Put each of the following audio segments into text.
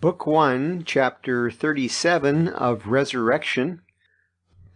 Book 1, Chapter 37 of Resurrection.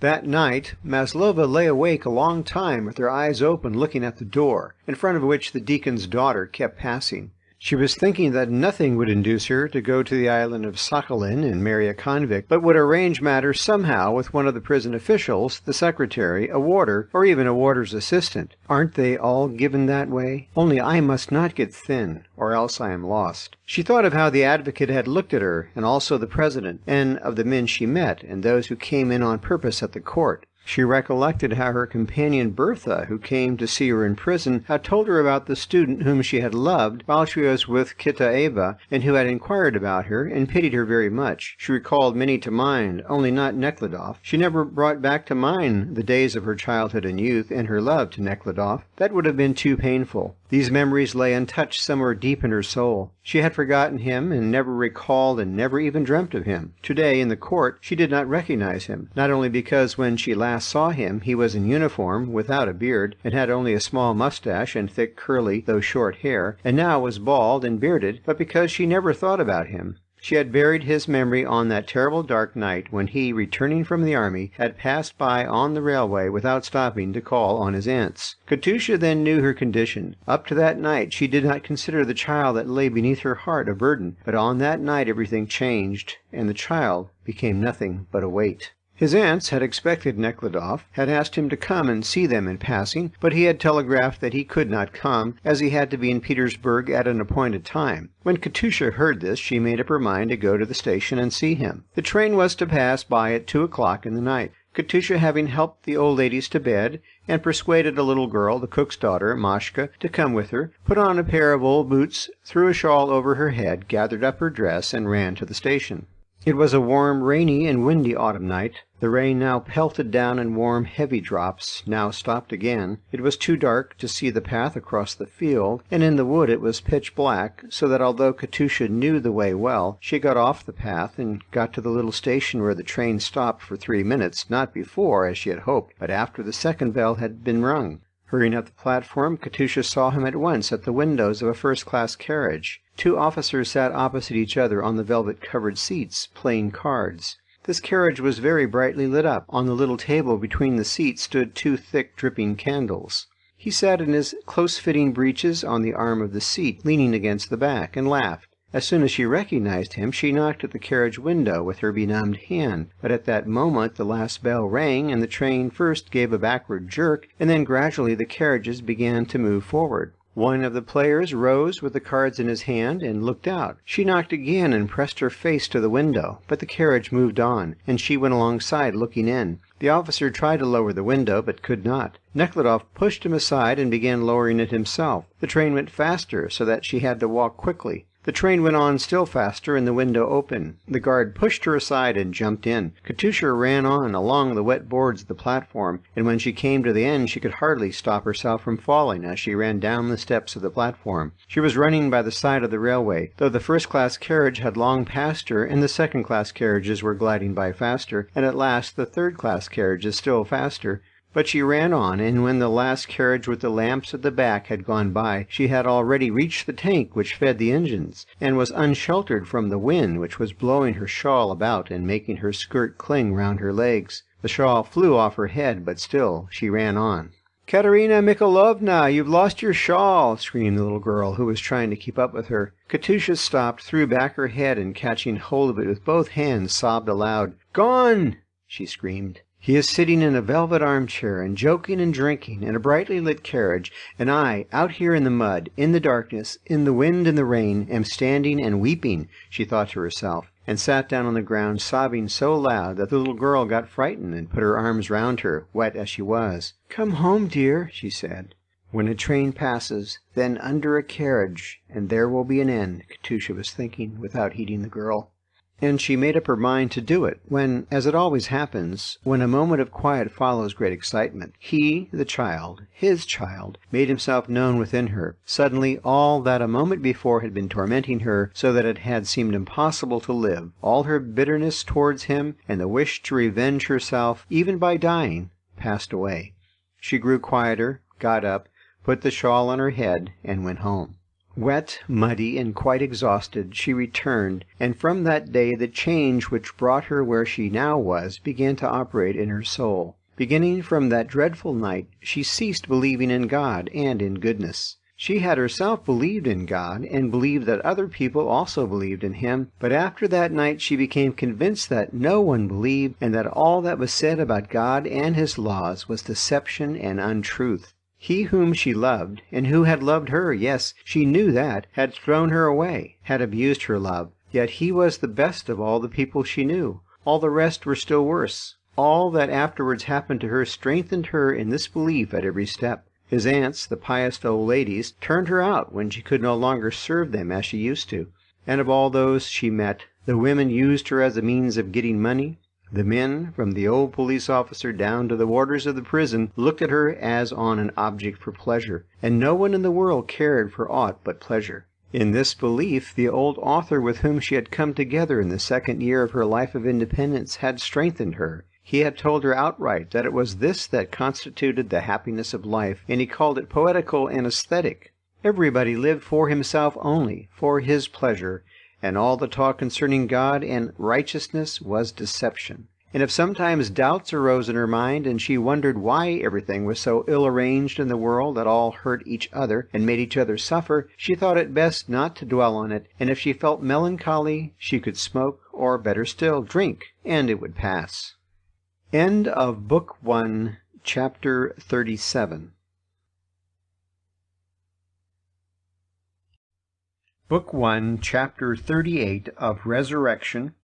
That night, Maslova lay awake a long time with her eyes open looking at the door, in front of which the deacon's daughter kept passing. She was thinking that nothing would induce her to go to the island of Sakhalin and marry a convict, but would arrange matters somehow with one of the prison officials, the secretary, a warder, or even a warder's assistant. Aren't they all given that way? Only I must not get thin, or else I am lost. She thought of how the advocate had looked at her, and also the president, and of the men she met, and those who came in on purpose at the court. She recollected how her companion Bertha, who came to see her in prison, had told her about the student whom she had loved while she was with Kitaeva, and who had inquired about her and pitied her very much. She recalled many to mind, only not Nekhludoff. She never brought back to mind the days of her childhood and youth, and her love to Nekhludoff. That would have been too painful. These memories lay untouched somewhere deep in her soul. She had forgotten him, and never recalled and never even dreamt of him. Today, in the court, she did not recognize him, not only because when she last saw him he was in uniform, without a beard, and had only a small mustache and thick curly, though short hair, and now was bald and bearded, but because she never thought about him. She had buried his memory on that terrible dark night when he, returning from the army, had passed by on the railway without stopping to call on his aunts. Katusha then knew her condition. Up to that night she did not consider the child that lay beneath her heart a burden, but on that night everything changed, and the child became nothing but a weight. His aunts had expected Nekhludoff, had asked him to come and see them in passing, but he had telegraphed that he could not come, as he had to be in Petersburg at an appointed time. When Katusha heard this, she made up her mind to go to the station and see him. The train was to pass by at 2 o'clock in the night. Katusha, having helped the old ladies to bed, and persuaded a little girl, the cook's daughter, Mashka, to come with her, put on a pair of old boots, threw a shawl over her head, gathered up her dress, and ran to the station. It was a warm, rainy, and windy autumn night. The rain now pelted down in warm, heavy drops, now stopped again. It was too dark to see the path across the field, and in the wood it was pitch black, so that although Katusha knew the way well, she got off the path and got to the little station where the train stopped for 3 minutes, not before, as she had hoped, but after the second bell had been rung. Hurrying up the platform, Katusha saw him at once at the windows of a first-class carriage. 2 officers sat opposite each other on the velvet-covered seats, playing cards. This carriage was very brightly lit up. On the little table between the seats stood 2 thick, dripping candles. He sat in his close-fitting breeches on the arm of the seat, leaning against the back, and laughed. As soon as she recognized him, she knocked at the carriage window with her benumbed hand. But at that moment the last bell rang, and the train first gave a backward jerk, and then gradually the carriages began to move forward. One of the players rose with the cards in his hand and looked out. She knocked again and pressed her face to the window, but the carriage moved on, and she went alongside looking in. The officer tried to lower the window, but could not. Nekhludoff pushed him aside and began lowering it himself. The train went faster, so that she had to walk quickly. The train went on still faster, and the window opened. The guard pushed her aside and jumped in. Katusha ran on along the wet boards of the platform, and when she came to the end she could hardly stop herself from falling as she ran down the steps of the platform. She was running by the side of the railway, though the first-class carriage had long passed her, and the second-class carriages were gliding by faster, and at last the third-class carriages still faster. But she ran on, and when the last carriage with the lamps at the back had gone by, she had already reached the tank which fed the engines, and was unsheltered from the wind which was blowing her shawl about and making her skirt cling round her legs. The shawl flew off her head, but still she ran on. "Katerina Mikhailovna, you've lost your shawl!" screamed the little girl, who was trying to keep up with her. Katusha stopped, threw back her head, and catching hold of it with both hands, sobbed aloud. "Gone!" she screamed. "He is sitting in a velvet armchair and joking and drinking in a brightly lit carriage, and I, out here in the mud, in the darkness, in the wind and the rain, am standing and weeping," she thought to herself, and sat down on the ground sobbing so loud that the little girl got frightened and put her arms round her, wet as she was. "Come home, dear," she said. "When a train passes, then under a carriage, and there will be an end," Katusha was thinking, without heeding the girl. And she made up her mind to do it when, as it always happens, when a moment of quiet follows great excitement, he, the child, his child, made himself known within her. Suddenly all that a moment before had been tormenting her so that it had seemed impossible to live, all her bitterness towards him and the wish to revenge herself, even by dying, passed away. She grew quieter, got up, put the shawl on her head, and went home. Wet, muddy, and quite exhausted, she returned, and from that day the change which brought her where she now was began to operate in her soul. Beginning from that dreadful night, she ceased believing in God and in goodness. She had herself believed in God, and believed that other people also believed in Him, but after that night she became convinced that no one believed, and that all that was said about God and His laws was deception and untruth. He whom she loved, and who had loved her, yes, she knew that, had thrown her away, had abused her love. Yet He was the best of all the people she knew. All the rest were still worse. All that afterwards happened to her strengthened her in this belief at every step. His aunts, the pious old ladies, turned her out when she could no longer serve them as she used to. And of all those she met, the women used her as a means of getting money. The men, from the old police officer down to the warders of the prison, looked at her as on an object for pleasure, and no one in the world cared for aught but pleasure. In this belief, the old author with whom she had come together in the second year of her life of independence had strengthened her. He had told her outright that it was this that constituted the happiness of life, and he called it poetical and aesthetic. Everybody lived for himself only, for his pleasure, and all the talk concerning God and righteousness was deception. And if sometimes doubts arose in her mind, and she wondered why everything was so ill-arranged in the world that all hurt each other and made each other suffer, she thought it best not to dwell on it, and if she felt melancholy, she could smoke, or better still, drink, and it would pass. End of Book 1, Chapter 37. Book 1, Chapter 38 of Resurrection.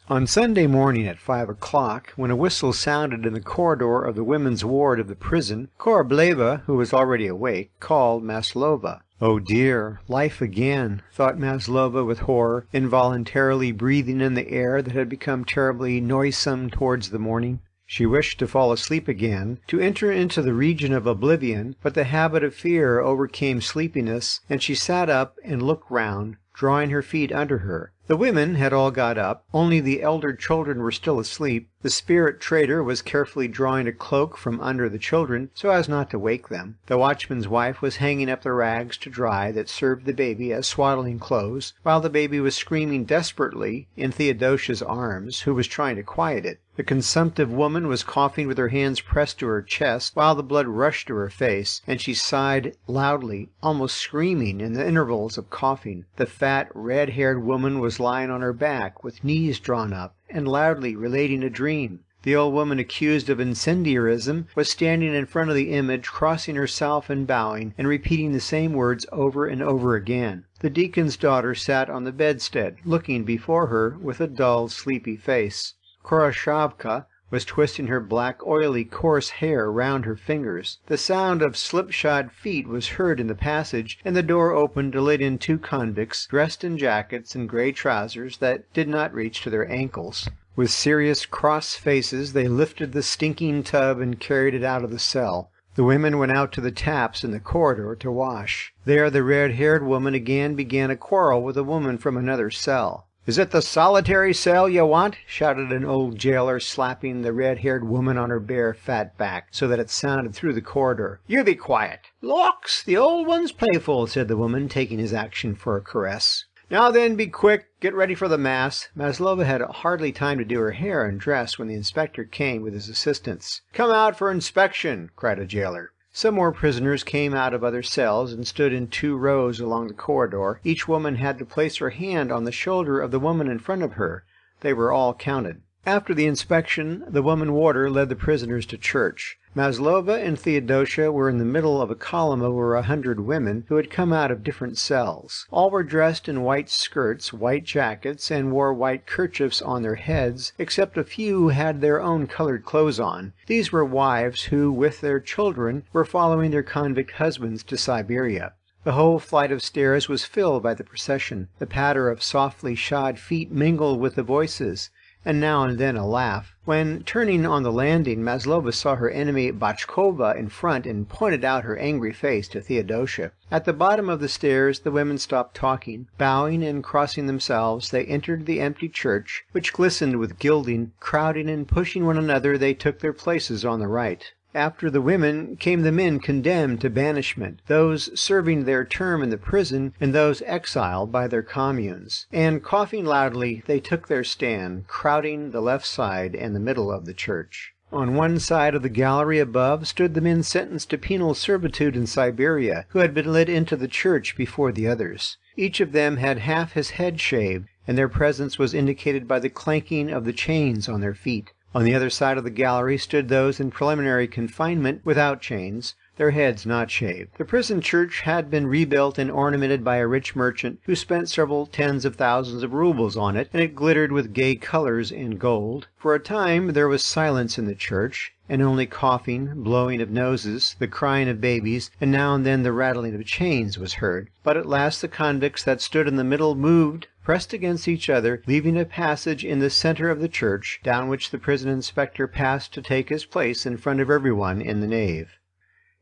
On Sunday morning at 5 o'clock, when a whistle sounded in the corridor of the women's ward of the prison, Korableva, who was already awake, called Maslova. "Oh dear, life again," thought Maslova with horror, involuntarily breathing in the air that had become terribly noisome towards the morning. She wished to fall asleep again, to enter into the region of oblivion, but the habit of fear overcame sleepiness, and she sat up and looked round, drawing her feet under her. The women had all got up, only the elder children were still asleep. The spirit trader was carefully drawing a cloak from under the children so as not to wake them. The watchman's wife was hanging up the rags to dry that served the baby as swaddling clothes, while the baby was screaming desperately in Theodosia's arms, who was trying to quiet it. The consumptive woman was coughing with her hands pressed to her chest, while the blood rushed to her face, and she sighed loudly, almost screaming in the intervals of coughing. The fat, red-haired woman was lying on her back, with knees drawn up, and loudly relating a dream. The old woman accused of incendiarism was standing in front of the image, crossing herself and bowing, and repeating the same words over and over again. The deacon's daughter sat on the bedstead, looking before her with a dull, sleepy face. Khoroshavka was twisting her black, oily, coarse hair round her fingers. The sound of slipshod feet was heard in the passage, and the door opened to let in two convicts, dressed in jackets and grey trousers that did not reach to their ankles. With serious, cross faces, they lifted the stinking tub and carried it out of the cell. The women went out to the taps in the corridor to wash. There the red-haired woman again began a quarrel with a woman from another cell. "Is it the solitary cell you want?" shouted an old jailer, slapping the red-haired woman on her bare, fat back, so that it sounded through the corridor. "You be quiet." "Lawks, the old one's playful," said the woman, taking his action for a caress. "Now then, be quick. Get ready for the mass." Maslova had hardly time to do her hair and dress when the inspector came with his assistants. "Come out for inspection," cried a jailer. Some more prisoners came out of other cells and stood in 2 rows along the corridor. Each woman had to place her hand on the shoulder of the woman in front of her. They were all counted. After the inspection, the woman warder led the prisoners to church. Maslova and Theodosia were in the middle of a column of over 100 women who had come out of different cells. All were dressed in white skirts, white jackets, and wore white kerchiefs on their heads, except a few who had their own colored clothes on. These were wives who, with their children, were following their convict husbands to Siberia. The whole flight of stairs was filled by the procession. The patter of softly shod feet mingled with the voices, and now and then a laugh. When, turning on the landing, Maslova saw her enemy Bachkova in front and pointed out her angry face to Theodosia. At the bottom of the stairs the women stopped talking. Bowing and crossing themselves, they entered the empty church, which glistened with gilding. Crowding and pushing one another, they took their places on the right. After the women came the men condemned to banishment, those serving their term in the prison, and those exiled by their communes. And coughing loudly, they took their stand, crowding the left side and the middle of the church. On one side of the gallery above stood the men sentenced to penal servitude in Siberia, who had been led into the church before the others. Each of them had half his head shaved, and their presence was indicated by the clanking of the chains on their feet. On the other side of the gallery stood those in preliminary confinement without chains, their heads not shaved. The prison church had been rebuilt and ornamented by a rich merchant who spent several tens of thousands of rubles on it, and it glittered with gay colors and gold. For a time there was silence in the church, and only coughing, blowing of noses, the crying of babies, and now and then the rattling of chains was heard. But at last the convicts that stood in the middle moved, pressed against each other, leaving a passage in the center of the church, down which the prison inspector passed to take his place in front of everyone in the nave.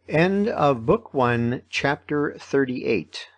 End of Book 1, Chapter 38.